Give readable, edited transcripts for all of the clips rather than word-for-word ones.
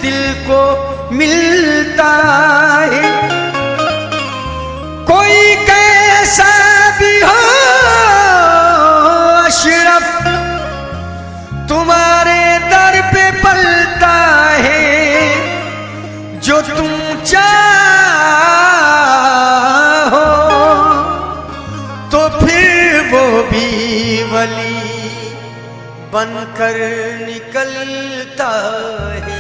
दिल को मिलता है। कोई कैसा भी हो अशरफ, तुम्हारे दर पे पलता है। जो तुम चाहो तो फिर वो भी वली बनकर निकलता है।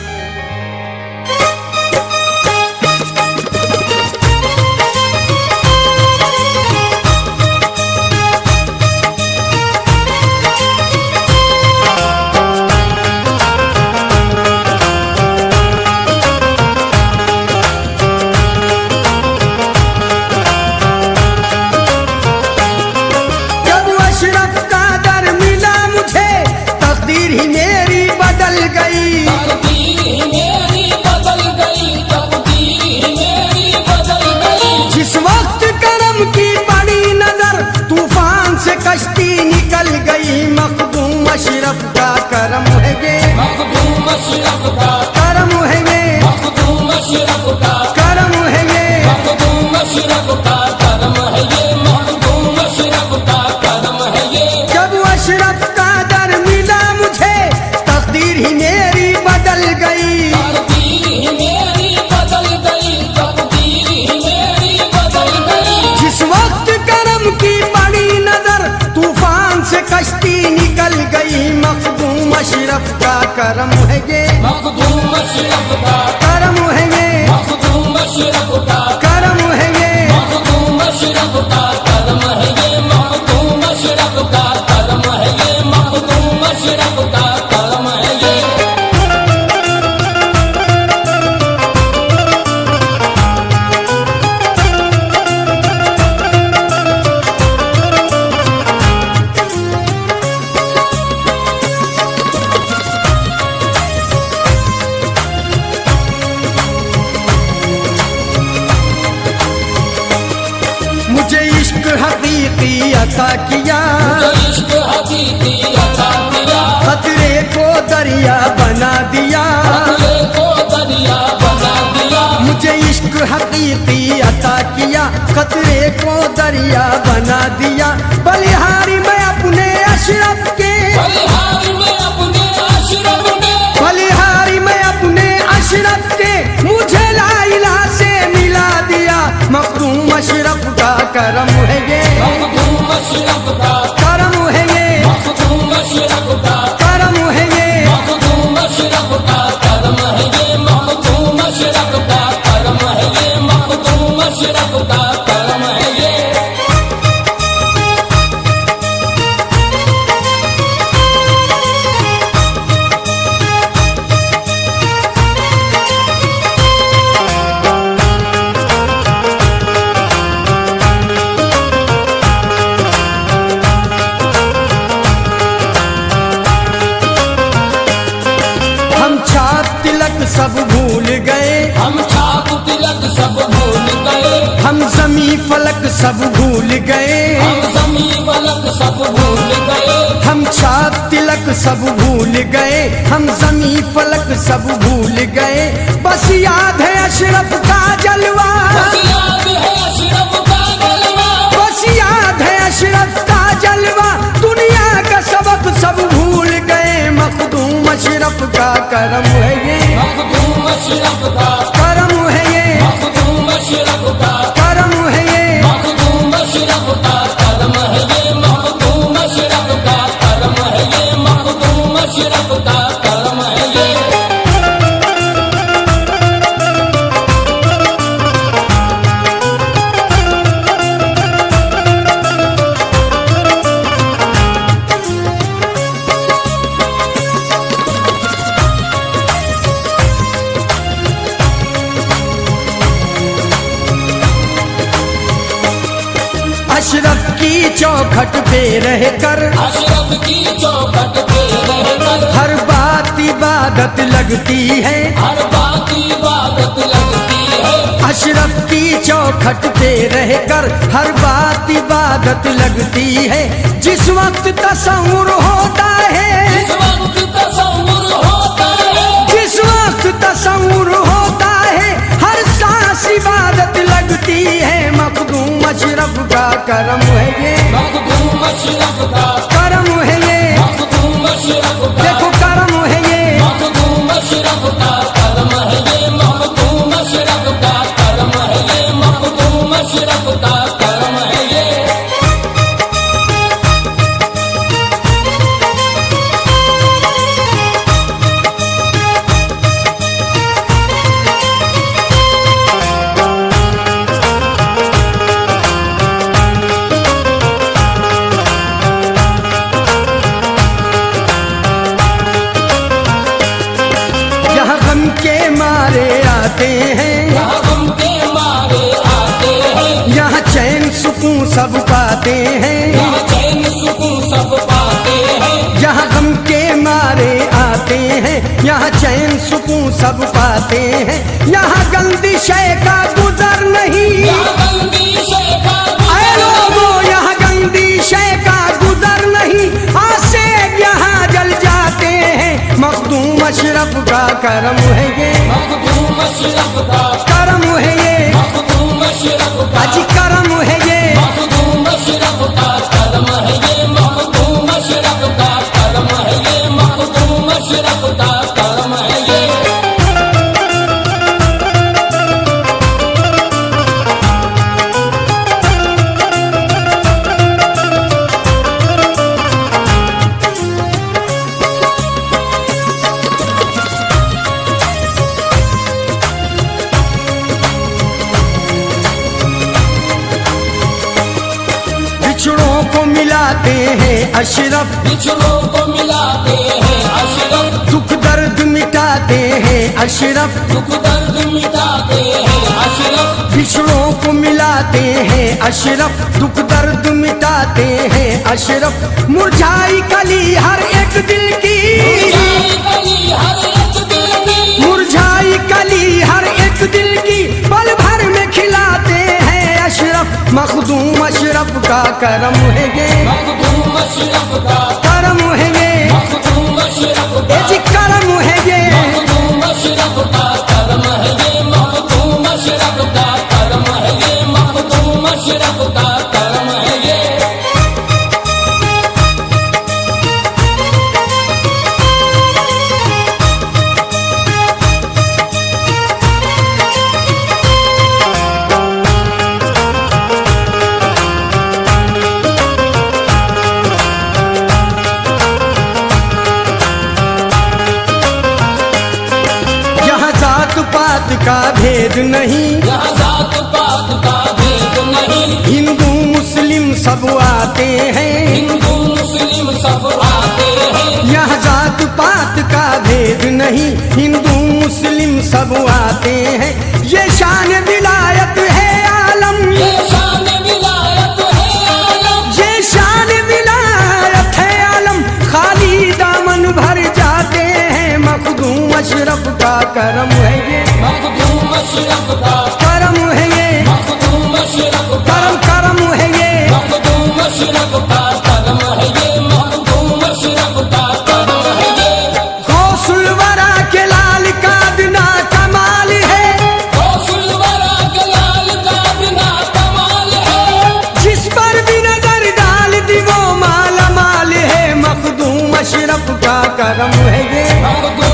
कश्ती निकल गई मखदूम अशरफ का करम है ये, मखदूम अशरफ का करम है ये, मखदूम अशरफ का करम है ये, मखदूम अशरफ का करम है ये, मखदूम अशरफ का करम है ये। जब अशरफ का दर मिला मुझे तकदीर ही मेरी बदल गई, तकदीर ही मेरी बदल गई, तकदीर ही मेरी बदल गई। जिस वक्त करम की बड़ी नजर तूफान से कश्ती निकल गई मखदूम अशरफ का करम है ये, मखदूम अशरफ का करम है ये, मखदूम अशरफ का करम है ये, मखदूम अशरफ का करम है ये, मखदूम अशरफ का करम है ये, मखदूम अशरफ का करम है ये। मुझे इश्क हकीकी अता किया, इश्क हकीकी अता किया, खतरे को दरिया बना दिया, खतरे को दरिया बना दिया। मुझे इश्क हकीकी अता किया, खतरे को दरिया बना दिया। बलिहारी मैं अपने अशरफ के, बलिहारी में अपने अशरफ ने, बलिहारी मैं अपने अशरफ के, मुझे लाइला से मिला दिया। मखदूम अशरफ का करम है ये, मखदूम अशरफ का करम है ये, मखदूम अशरफ का करम है ये, मखदूम अशरफ का करम है ये, मखदूम अशरफ का करम है ये, मखदूम अशरफ का करम है ये। सब भूल गए, हम छाप तिलक सब भूल गए, हम जमी फलक सब भूल गए, हम जमी फलक सब भूल गए, हम छाप तिलक सब भूल गए, हम जमी फलक सब भूल गए। बस याद है अशरफ का जलवा, बस याद है अशरफ का जलवा, बस याद है अशरफ का जलवा। दुनिया का सबक सब भूल गए मखदूम अशरफ का करम है ये, मखदूम अशरफ का करम है ये, मखदूम अशरफ का करम है ये, मखदूम अशरफ का करम है ये, मखदूम अशरफ का करम है ये, मखदूम अशरफ का करम है ये। अशरफ की चौखट पे रहकर, अशरफ की चौखट पे रहकर, हर बात इबादत लगती है, हर बात इबादत लगती है। अशरफ की चौखट पे रहकर हर बात इबादत लगती है। जिस वक्त तसव्वुर होता है, जिस वक्त तसव्वुर होता है, जिस वक्त तस्वुर होता है, हर सांस इबादत लगती है। मखदूम अशरफ का करम है ये, मखदूम अशरफ का करम है ये, मखदूम अशरफ का देखो करम है ये। मखदूम अशरफ का करम है ये, मखदूम अशरफ का करम है ये, मखदूम अशरफ का करम है ये। यहाँ गम के मारे आते हैं, यहाँ गम के मारे आते हैं, यहाँ चैन सुकून सब पाते हैं। यहाँ चैन सुकून सब पाते हैं। यहाँ गम के मारे आते हैं, यहाँ चैन सुकून सब पाते हैं। यहाँ गंदी शय का गुजर नहीं, यहाँ गंदी शय का ऐ लोगों यहाँ गंदी शय का गुजर नहीं। आसे यहाँ जल जाते हैं, मखदूम अशरफ का करम है ये, मखदूम अशरफ का करम है ये, मखदूम अशरफ का अजी करम है ये। मखदूम अशरफ का करम है ये, मखदूम अशरफ का करम है ये, मखदूम अशरफ का करम है ये। बिछड़ों को मिलाते हैं अशरफ, बिछड़ों को मिलाते हैं अशरफ, दुख दर्द मिटाते हैं अशरफ। दुख दर्द मिटाते हैं अशरफ, बिछड़ों को मिलाते हैं अशरफ, दुख दर्द मिटाते हैं अशरफ। मुरझाई कली हर एक दिल की, मुरझाई कली हर एक दिल की, मुरझाई कली हर एक दिल की, पल भर में खिलाते हैं अशरफ। मखदूम अशरफ का करम है ये, मखदूम अशरफ का करम है ये, मखदूम अशरफ ए का जी करम है ये। मखदूम अशरफ का करम है ये, मखदूम अशरफ का करम है ये, मखदूम अशरफ का करम है ये। यहाँ जात पात का भेद नहीं, यहाँ जात पात का भेद नहीं, हिंदू मुस्लिम सब आते हैं। हिंदू मुस्लिम सब आते हैं। यहाँ जात पात का भेद नहीं, हिंदू मुस्लिम सब आते हैं। ये शान विलायत है आलम, ये शान विलायत है आलम, ये शान विलायत है आलम। खाली दामन भर जाते हैं, मखदूम अशरफ का करम है ये, मखदूम अशरफ का करम है ये, मखदूम अशरफ का करम करम है ये। मखदूम अशरफ का करम है ये, मखदूम अशरफ का करम है ये। गौसुल वरा के लाल का बिना कमाल है, गौसुल वरा के लाल का बिना कमाल है, जिस पर भी नजर डाल दी वो माला माल है। मखदूम अशरफ का करम है ये, मखदूम